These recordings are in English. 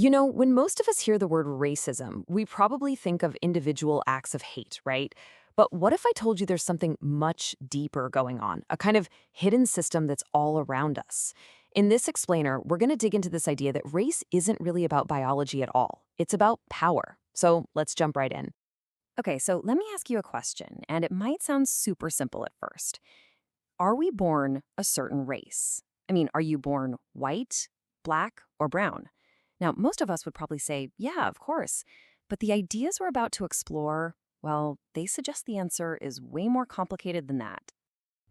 You know, when most of us hear the word racism, we probably think of individual acts of hate, right? But what if I told you there's something much deeper going on, a kind of hidden system that's all around us? In this explainer, we're going to dig into this idea that race isn't really about biology at all. It's about power. So let's jump right in. Okay, so let me ask you a question, and it might sound super simple at first. Are we born a certain race? I mean, are you born white, black, or brown? Now, most of us would probably say, yeah, of course. But the ideas we're about to explore, well, they suggest the answer is way more complicated than that.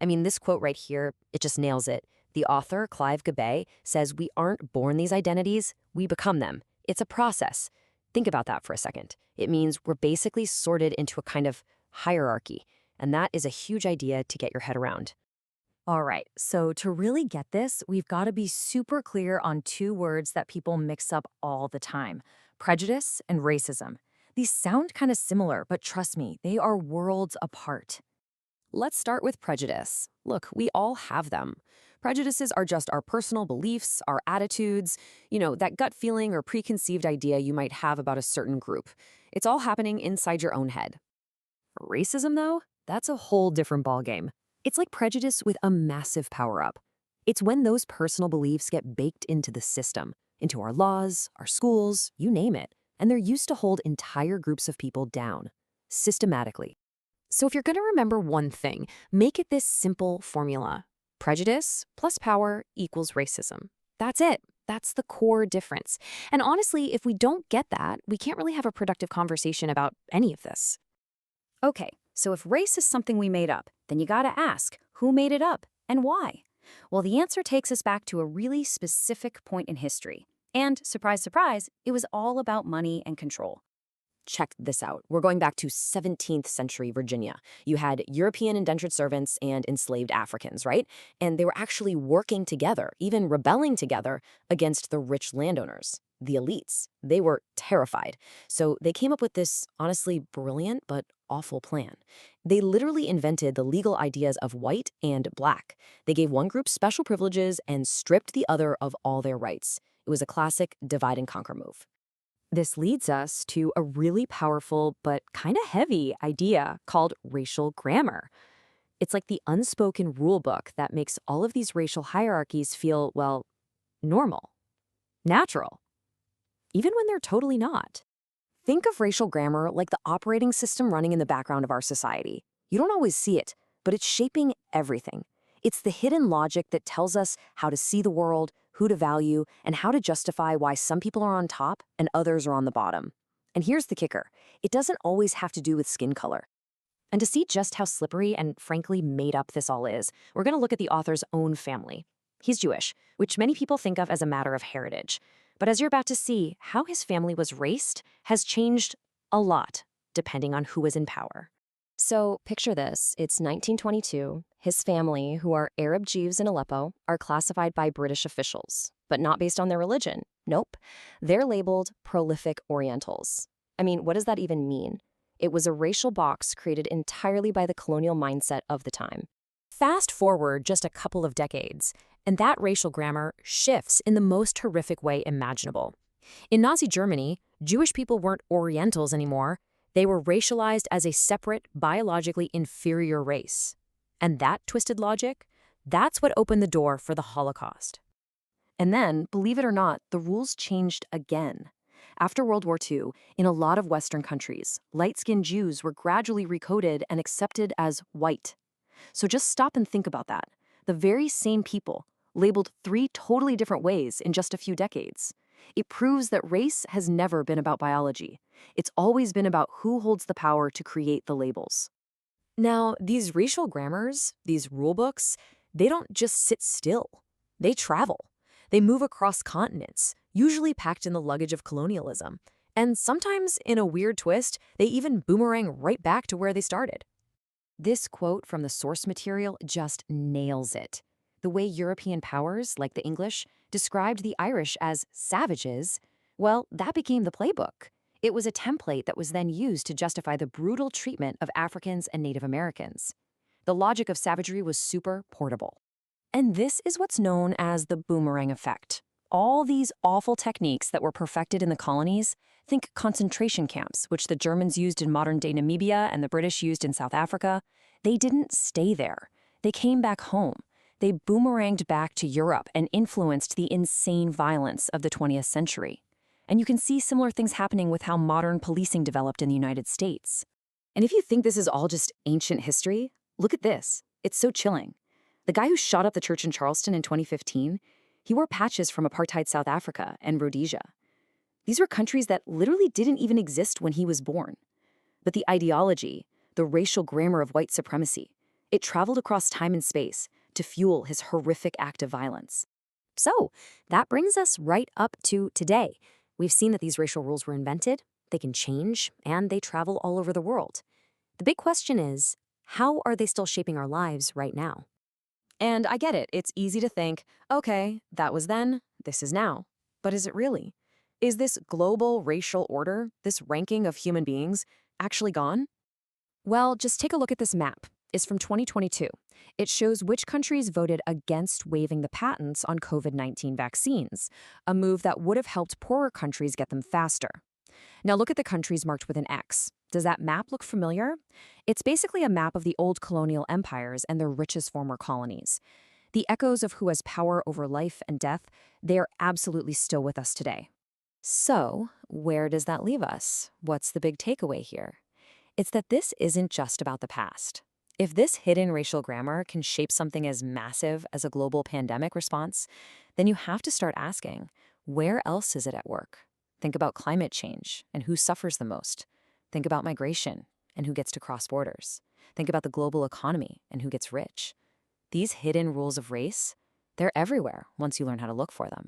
I mean, this quote right here, it just nails it. The author, Clive Gabay, says we aren't born these identities, we become them. It's a process. Think about that for a second. It means we're basically sorted into a kind of hierarchy, and that is a huge idea to get your head around. All right, so to really get this, we've got to be super clear on two words that people mix up all the time: prejudice and racism. These sound kind of similar, but trust me, they are worlds apart. Let's start with prejudice. Look, we all have them. Prejudices are just our personal beliefs, our attitudes, that gut feeling or preconceived idea you might have about a certain group. It's all happening inside your own head. Racism, though, that's a whole different ballgame. It's like prejudice with a massive power-up. It's when those personal beliefs get baked into the system, into our laws, our schools, you name it, and they're used to hold entire groups of people down, systematically. So if you're going to remember one thing, make it this simple formula. Prejudice plus power equals racism. That's it. That's the core difference. And honestly, if we don't get that, we can't really have a productive conversation about any of this. Okay, so if race is something we made up, then you gotta ask, who made it up and why? Well, the answer takes us back to a really specific point in history. And surprise, surprise, it was all about money and control. Check this out. We're going back to 17th century Virginia. You had European indentured servants and enslaved Africans, right? And they were actually working together, even rebelling together against the rich landowners, the elites. They were terrified. So they came up with this honestly brilliant but awful plan. They literally invented the legal ideas of white and black. They gave one group special privileges and stripped the other of all their rights. It was a classic divide and conquer move. This leads us to a really powerful but kind of heavy idea called racial grammar. It's like the unspoken rule book that makes all of these racial hierarchies feel, well, normal, natural, even when they're totally not. Think of racial grammar like the operating system running in the background of our society. You don't always see it, but it's shaping everything. It's the hidden logic that tells us how to see the world, who to value, and how to justify why some people are on top and others are on the bottom. And here's the kicker. It doesn't always have to do with skin color. And to see just how slippery and frankly made up this all is, we're going to look at the author's own family. He's Jewish, which many people think of as a matter of heritage. But as you're about to see, how his family was raced has changed a lot, depending on who is in power. So picture this. It's 1922. His family, who are Arab Jews in Aleppo, are classified by British officials, but not based on their religion. Nope. They're labeled prolific Orientals. I mean, what does that even mean? It was a racial box created entirely by the colonial mindset of the time. Fast forward just a couple of decades, and that racial grammar shifts in the most horrific way imaginable. In Nazi Germany, Jewish people weren't Orientals anymore. They were racialized as a separate, biologically inferior race. And that twisted logic, that's what opened the door for the Holocaust. And then, believe it or not, the rules changed again. After World War II, in a lot of Western countries, light-skinned Jews were gradually recoded and accepted as white. So just stop and think about that. The very same people, labeled three totally different ways in just a few decades. It proves that race has never been about biology. It's always been about who holds the power to create the labels. Now, these racial grammars, these rule books, they don't just sit still. They travel. They move across continents, usually packed in the luggage of colonialism. And sometimes, in a weird twist, they even boomerang right back to where they started. This quote from the source material just nails it. The way European powers, like the English, described the Irish as savages, well, that became the playbook. It was a template that was then used to justify the brutal treatment of Africans and Native Americans. The logic of savagery was super portable. And this is what's known as the boomerang effect. All these awful techniques that were perfected in the colonies, think concentration camps, which the Germans used in modern-day Namibia and the British used in South Africa, they didn't stay there. They came back home. They boomeranged back to Europe and influenced the insane violence of the 20th century. And you can see similar things happening with how modern policing developed in the United States. And if you think this is all just ancient history, look at this. It's so chilling. The guy who shot up the church in Charleston in 2015, he wore patches from apartheid South Africa and Rhodesia. These were countries that literally didn't even exist when he was born. But the ideology, the racial grammar of white supremacy, it traveled across time and space to fuel his horrific act of violence. So that brings us right up to today. We've seen that these racial rules were invented, they can change, and they travel all over the world. The big question is, how are they still shaping our lives right now? And I get it, it's easy to think, okay, that was then, this is now. But is it really? Is this global racial order, this ranking of human beings, actually gone? Well, just take a look at this map. It's from 2022. It shows which countries voted against waiving the patents on COVID-19 vaccines, a move that would have helped poorer countries get them faster. Now look at the countries marked with an X. Does that map look familiar? It's basically a map of the old colonial empires and their richest former colonies. The echoes of who has power over life and death, they are absolutely still with us today. So, where does that leave us? What's the big takeaway here? It's that this isn't just about the past. If this hidden racial grammar can shape something as massive as a global pandemic response, then you have to start asking, where else is it at work? Think about climate change and who suffers the most. Think about migration and who gets to cross borders. Think about the global economy and who gets rich. These hidden rules of race, they're everywhere once you learn how to look for them.